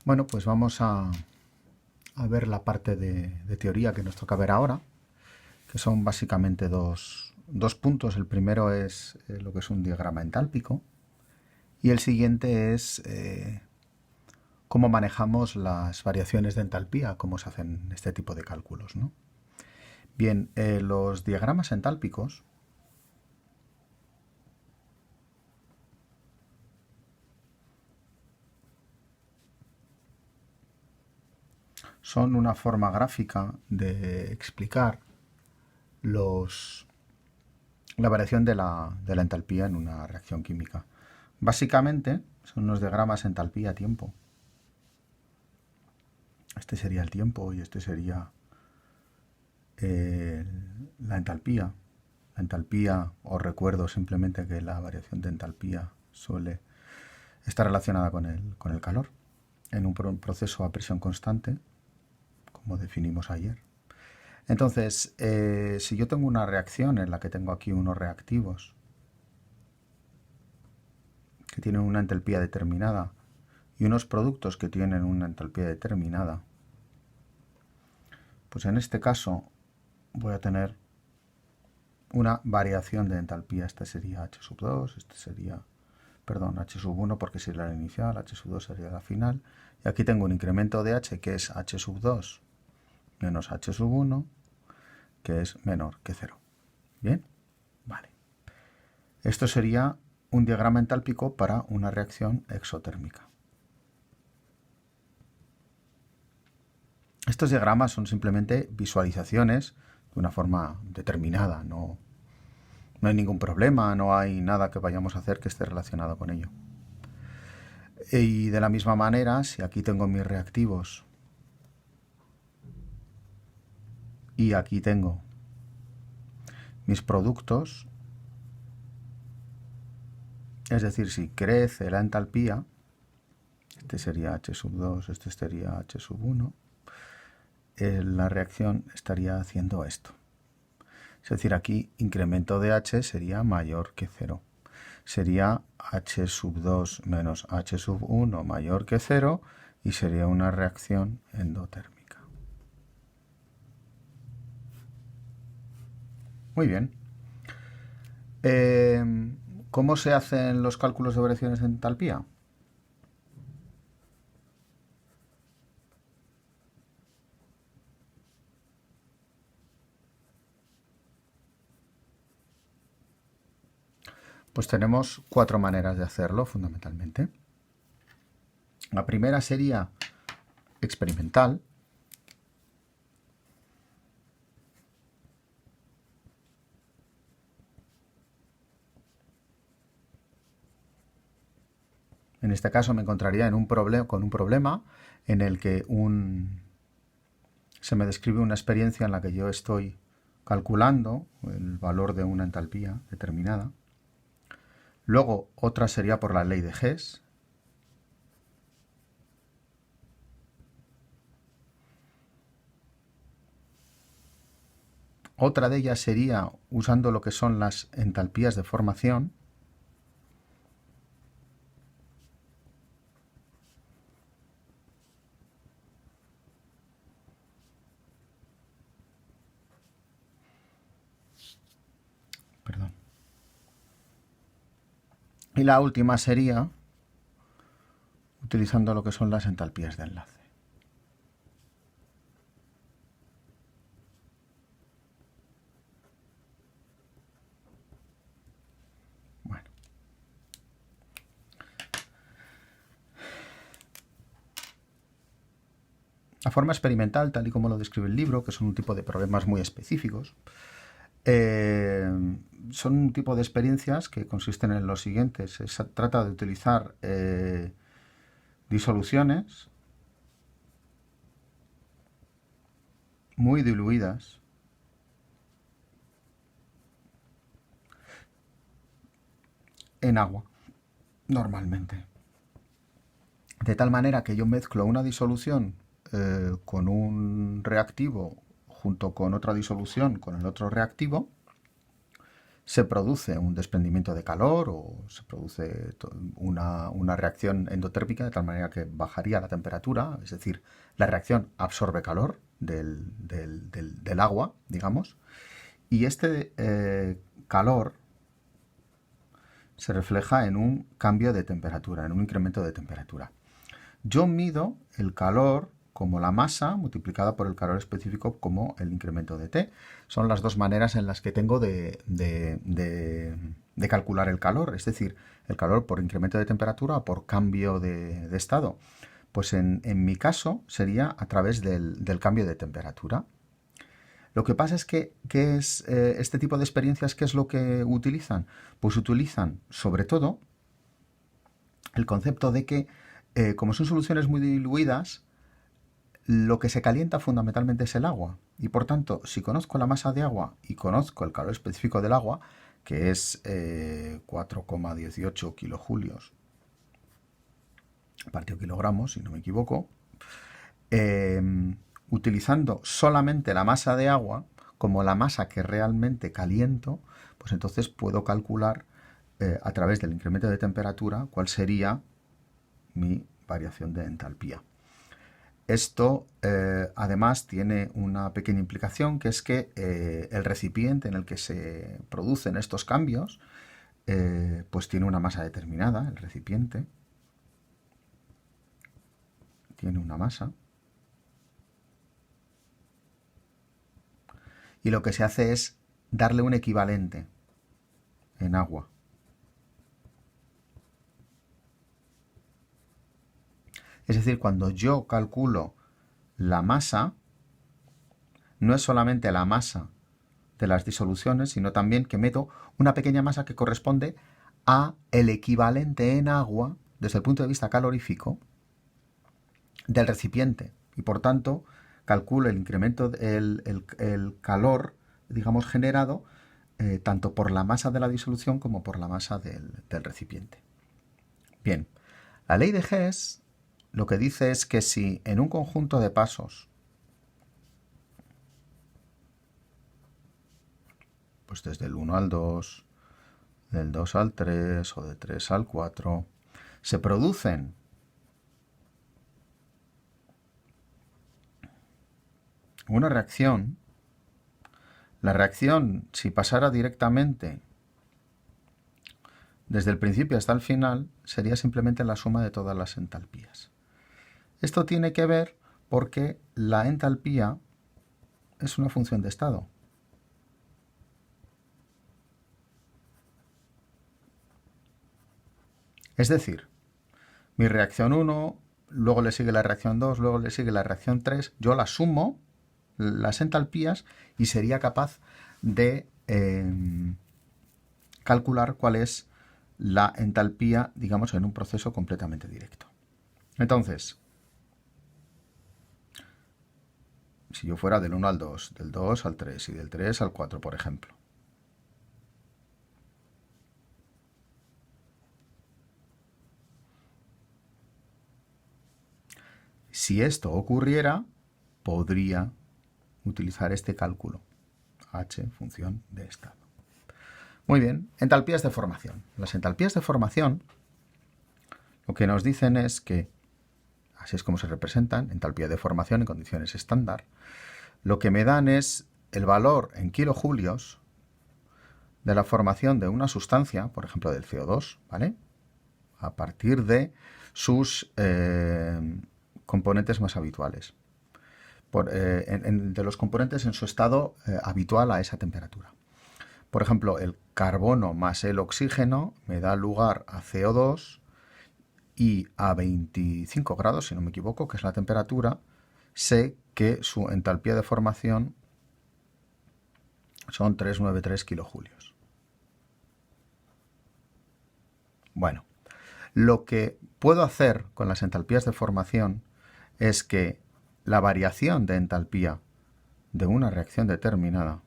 Bueno, pues vamos a ver la parte de teoría que nos toca ver ahora, que son básicamente dos puntos. El primero es lo que es un diagrama entálpico y el siguiente es cómo manejamos las variaciones de entalpía, cómo se hacen este tipo de cálculos, ¿no? Bien, los diagramas entálpicos son una forma gráfica de explicar la variación de la entalpía en una reacción química. Básicamente son unos diagramas entalpía-tiempo. Este sería el tiempo y este sería la entalpía. La entalpía, os recuerdo simplemente que la variación de entalpía suele estar relacionada con el calor en un proceso a presión constante, como definimos ayer. Entonces, si yo tengo una reacción en la que tengo aquí unos reactivos que tienen una entalpía determinada y unos productos que tienen una entalpía determinada, pues en este caso voy a tener una variación de entalpía. Este sería H sub 2, este sería, perdón, H sub 1 porque sería la inicial, H sub 2 sería la final. Y aquí tengo un incremento de H que es H sub 2 menos H sub 1, que es menor que 0. ¿Bien? Vale. Esto sería un diagrama entálpico para una reacción exotérmica. Estos diagramas son simplemente visualizaciones de una forma determinada, no hay ningún problema, no hay nada que vayamos a hacer que esté relacionado con ello. Y de la misma manera, si aquí tengo mis reactivos y aquí tengo mis productos, es decir, si crece la entalpía, este sería H sub 2, este sería H sub 1, la reacción estaría haciendo esto. Es decir, aquí incremento de H sería mayor que 0. Sería H sub 2 menos H sub 1 mayor que 0 y sería una reacción endotérmica. Muy bien. ¿Cómo se hacen los cálculos de variaciones de entalpía? Pues tenemos 4 maneras de hacerlo, fundamentalmente. La primera sería experimental. En este caso me encontraría con un problema en el que se me describe una experiencia en la que yo estoy calculando el valor de una entalpía determinada. Luego otra sería por la ley de Hess. Otra de ellas sería usando lo que son las entalpías de formación. Perdón. Y la última sería utilizando lo que son las entalpías de enlace. Bueno. La forma experimental, tal y como lo describe el libro, que son un tipo de problemas muy específicos, son un tipo de experiencias que consisten en lo siguiente. Se trata de utilizar disoluciones muy diluidas en agua, normalmente. De tal manera que yo mezclo una disolución con un reactivo junto con otra disolución con el otro reactivo. se produce un desprendimiento de calor o se produce una reacción endotérmica de tal manera que bajaría la temperatura, es decir, la reacción absorbe calor del agua, digamos, y este calor se refleja en un cambio de temperatura, en un incremento de temperatura. Yo mido el calor como la masa multiplicada por el calor específico como el incremento de T. Son las dos maneras en las que tengo de calcular el calor, es decir, el calor por incremento de temperatura o por cambio de estado. Pues en mi caso sería a través del cambio de temperatura. Lo que pasa es que este tipo de experiencias, ¿qué es lo que utilizan? Pues utilizan sobre todo el concepto de que como son soluciones muy diluidas, lo que se calienta fundamentalmente es el agua. Y por tanto, si conozco la masa de agua y conozco el calor específico del agua, que es 4,18 kilojulios partido kilogramos, si no me equivoco, utilizando solamente la masa de agua como la masa que realmente caliento, pues entonces puedo calcular a través del incremento de temperatura cuál sería mi variación de entalpía. Esto además tiene una pequeña implicación, que es que el recipiente en el que se producen estos cambios pues tiene una masa determinada, el recipiente tiene una masa, y lo que se hace es darle un equivalente en agua. Es decir, cuando yo calculo la masa, no es solamente la masa de las disoluciones, sino también que meto una pequeña masa que corresponde a el equivalente en agua, desde el punto de vista calorífico, del recipiente. Y por tanto, calculo el incremento, el calor, digamos, generado tanto por la masa de la disolución como por la masa del recipiente. Bien, la ley de Hess lo que dice es que si en un conjunto de pasos, pues desde el 1 al 2, del 2 al 3 o de 3 al 4, se producen una reacción, la reacción, si pasara directamente desde el principio hasta el final, sería simplemente la suma de todas las entalpías. Esto tiene que ver porque la entalpía es una función de estado. Es decir, mi reacción 1, luego le sigue la reacción 2, luego le sigue la reacción 3, yo la sumo, las entalpías, y sería capaz de calcular cuál es la entalpía, digamos, en un proceso completamente directo. Entonces, si yo fuera del 1 al 2, del 2 al 3 y del 3 al 4, por ejemplo, si esto ocurriera, podría utilizar este cálculo, H función de estado. Muy bien, entalpías de formación. Las entalpías de formación lo que nos dicen es que, así es como se representan, entalpía de formación en condiciones estándar, lo que me dan es el valor en kilojulios de la formación de una sustancia, por ejemplo del CO2, ¿vale? A partir de sus componentes más habituales. De los componentes en su estado habitual a esa temperatura. Por ejemplo, el carbono más el oxígeno me da lugar a CO2 y a 25 grados, si no me equivoco, que es la temperatura, sé que su entalpía de formación son 393 kilojulios. Bueno, lo que puedo hacer con las entalpías de formación es que la variación de entalpía de una reacción determinada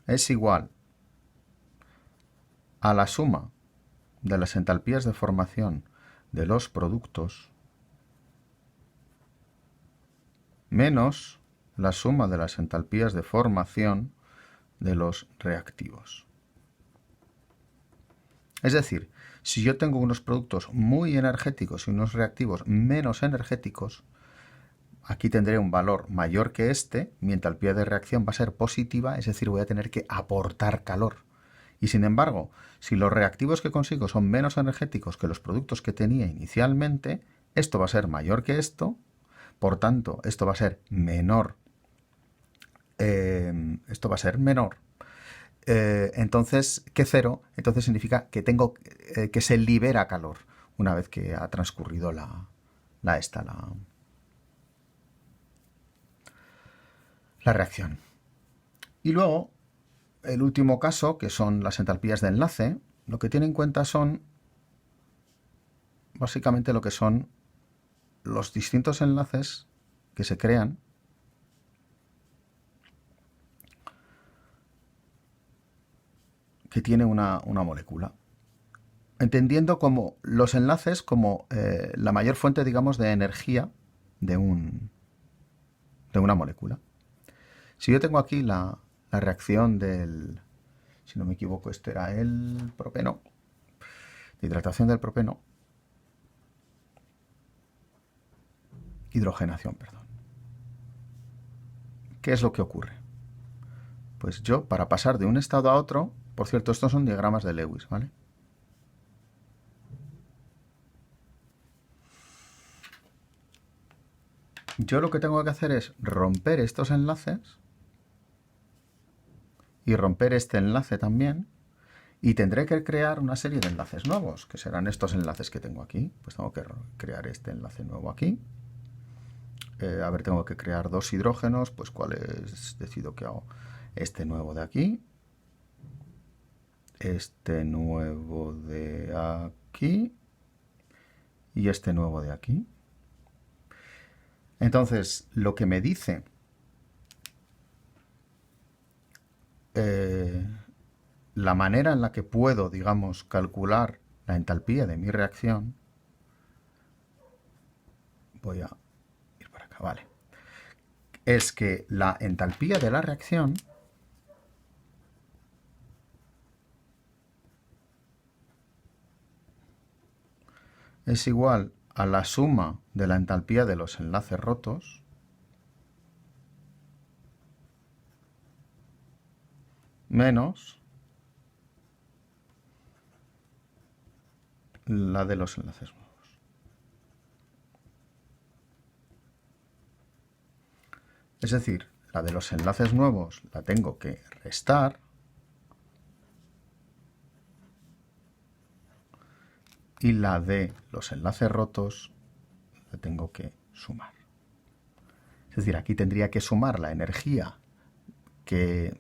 es igual a la suma de las entalpías de formación de los productos menos la suma de las entalpías de formación de los reactivos. Es decir, si yo tengo unos productos muy energéticos y unos reactivos menos energéticos, aquí tendré un valor mayor que este, mi entalpía de reacción va a ser positiva, es decir, voy a tener que aportar calor. Y sin embargo, si los reactivos que consigo son menos energéticos que los productos que tenía inicialmente, esto va a ser mayor que esto, por tanto, esto va a ser menor. Entonces, que cero, entonces significa que tengo que se libera calor una vez que ha transcurrido la reacción. Y luego, el último caso, que son las entalpías de enlace, lo que tiene en cuenta son básicamente lo que son los distintos enlaces que se crean que tiene una molécula. Entendiendo como los enlaces como la mayor fuente, digamos, de energía de una molécula. Si yo tengo aquí la reacción del, si no me equivoco, este era el propeno, de hidratación del propeno, hidrogenación, perdón. ¿Qué es lo que ocurre? Pues yo, para pasar de un estado a otro, por cierto, estos son diagramas de Lewis, ¿vale? Yo lo que tengo que hacer es romper estos enlaces y romper este enlace también, y tendré que crear una serie de enlaces nuevos, que serán estos enlaces que tengo aquí. Pues tengo que crear este enlace nuevo aquí. Tengo que crear dos hidrógenos, pues ¿cuáles decido que hago? Este nuevo de aquí, este nuevo de aquí y este nuevo de aquí. Entonces, lo que me dice la manera en la que puedo, digamos, calcular la entalpía de mi reacción, voy a ir para acá, vale, es que la entalpía de la reacción es igual a la suma de la entalpía de los enlaces rotos menos la de los enlaces nuevos. Es decir, la de los enlaces nuevos la tengo que restar y la de los enlaces rotos la tengo que sumar. Es decir, aquí tendría que sumar la energía que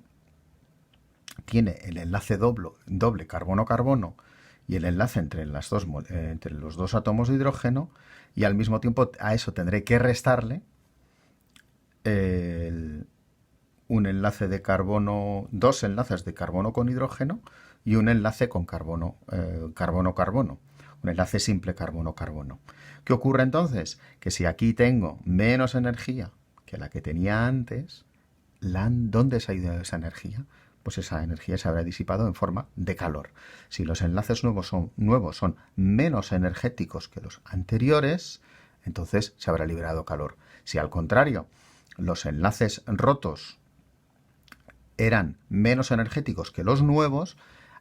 tiene el enlace doble carbono-carbono y el enlace entre los dos átomos de hidrógeno, y al mismo tiempo a eso tendré que restarle un enlace de carbono, dos enlaces de carbono con hidrógeno y un enlace con carbono-carbono, un enlace simple carbono-carbono. ¿Qué ocurre entonces? Que si aquí tengo menos energía que la que tenía antes, ¿dónde se ha ido esa energía? Pues esa energía se habrá disipado en forma de calor. Si los enlaces nuevos son menos energéticos que los anteriores, entonces se habrá liberado calor. Si al contrario, los enlaces rotos eran menos energéticos que los nuevos,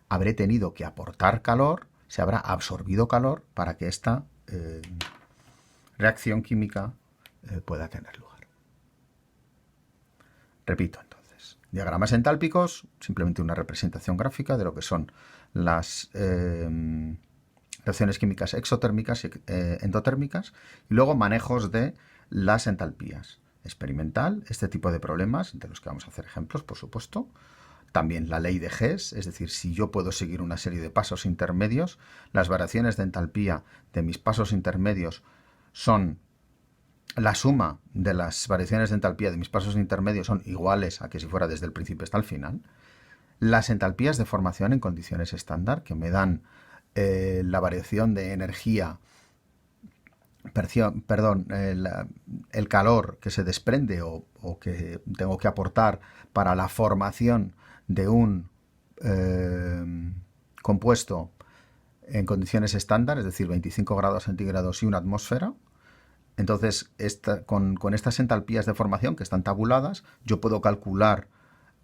habré tenido que aportar calor, se habrá absorbido calor para que esta reacción química pueda tener lugar. Repito entonces, diagramas entálpicos, simplemente una representación gráfica de lo que son las reacciones químicas exotérmicas y endotérmicas, y luego manejos de las entalpías. Experimental, este tipo de problemas, de los que vamos a hacer ejemplos, por supuesto. También la ley de Hess, es decir, si yo puedo seguir una serie de pasos intermedios, las variaciones de entalpía de mis pasos intermedios son la suma de las variaciones de entalpía de mis pasos intermedios son iguales a que si fuera desde el principio hasta el final. Las entalpías de formación en condiciones estándar, que me dan la variación de energía perdón, el calor que se desprende o que tengo que aportar para la formación de un compuesto en condiciones estándar, es decir, 25 grados centígrados y una atmósfera. Entonces, con estas entalpías de formación que están tabuladas, yo puedo calcular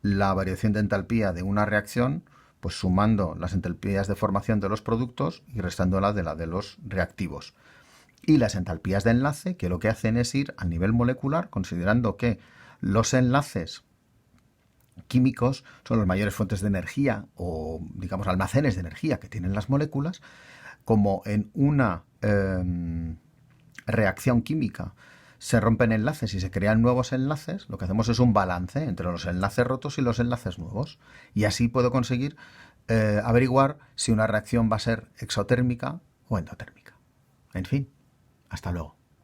la variación de entalpía de una reacción, pues sumando las entalpías de formación de los productos y restándola de la de los reactivos. Y las entalpías de enlace, que lo que hacen es ir a nivel molecular, considerando que los enlaces químicos son las mayores fuentes de energía o, digamos, almacenes de energía que tienen las moléculas, como en una reacción química se rompen enlaces y se crean nuevos enlaces, lo que hacemos es un balance entre los enlaces rotos y los enlaces nuevos. Y así puedo conseguir averiguar si una reacción va a ser exotérmica o endotérmica. En fin, hasta luego.